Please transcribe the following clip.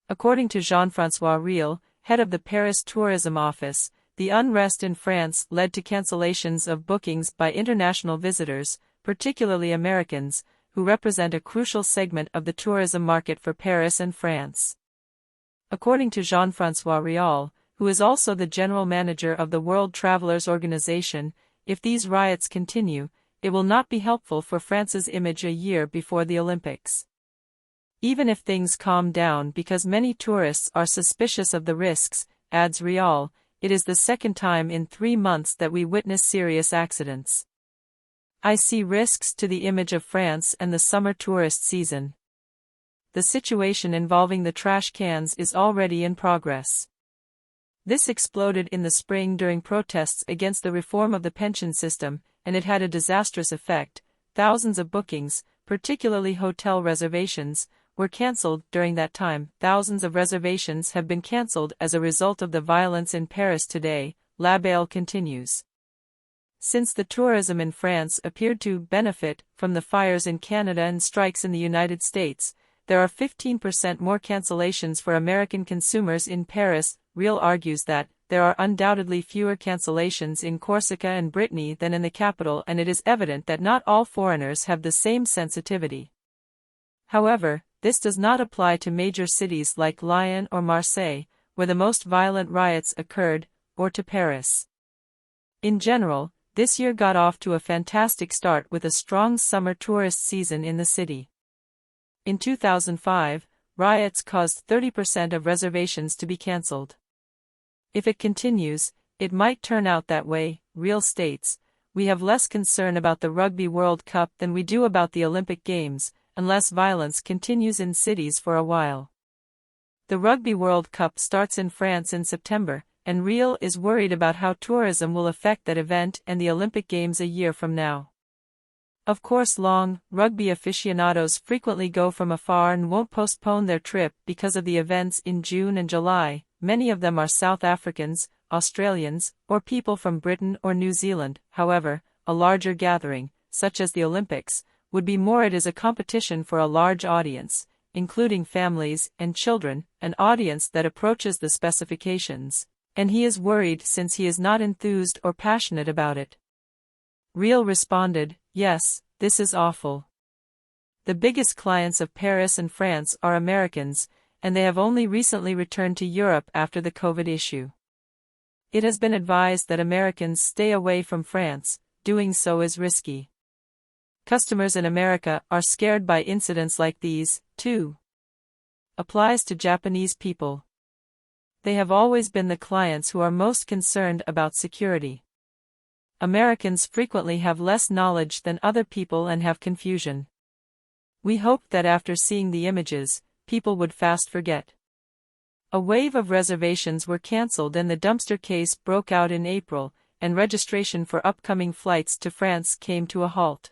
According to Jean-François Riel, head of the Paris Tourism Office, the unrest in France led to cancellations of bookings by international visitors, particularly Americans, who represent a crucial segment of the tourism market for Paris and France. According to Jean-François Riel, who is also the general manager of the World Travelers Organization, if these riots continue, it will not be helpful for France's image a year before the Olympics. Even if things calm down because many tourists are suspicious of the risks, adds Riel, it is the second time in 3 months that we witness serious accidents. I see risks to the image of France and the summer tourist season. The situation involving the trash cans is already in progress. This exploded in the spring during protests against the reform of the pension system, and it had a disastrous effect. Thousands of bookings, particularly hotel reservations, were cancelled during that time. Thousands of reservations have been cancelled as a result of the violence in Paris today, Labelle continues. Since the tourism in France appeared to benefit from the fires in Canada and strikes in the United States, there are 15% more cancellations for American consumers in Paris. Riel argues that there are undoubtedly fewer cancellations in Corsica and Brittany than in the capital, and it is evident that not all foreigners have the same sensitivity. However, this does not apply to major cities like Lyon or Marseille, where the most violent riots occurred, or to Paris. In general, this year got off to a fantastic start with a strong summer tourist season in the city. In 2005, riots caused 30% of reservations to be cancelled. If it continues, it might turn out that way, Riel states. We have less concern about the Rugby World Cup than we do about the Olympic Games, unless violence continues in cities for a while. The Rugby World Cup starts in France in September, and Riel is worried about how tourism will affect that event and the Olympic Games a year from now. Of course, rugby aficionados frequently go from afar and won't postpone their trip because of the events in June and July. Many of them are South Africans, Australians, or people from Britain or New Zealand. However, a larger gathering, such as the Olympics, would be more. It is a competition for a large audience, including families and children, an audience that approaches the specifications, and he is worried since he is not enthused or passionate about it. Riel responded, "Yes, this is awful. The biggest clients of Paris and France are Americans, and they have only recently returned to Europe after the COVID issue. It has been advised that Americans stay away from France. Doing so is risky. Customers in America are scared by incidents like these, too." Applies to Japanese people. They have always been the clients who are most concerned about security. Americans frequently have less knowledge than other people and have confusion. We hoped that after seeing the images, people would fast forget. A wave of reservations were cancelled and the dumpster case broke out in April, and registration for upcoming flights to France came to a halt.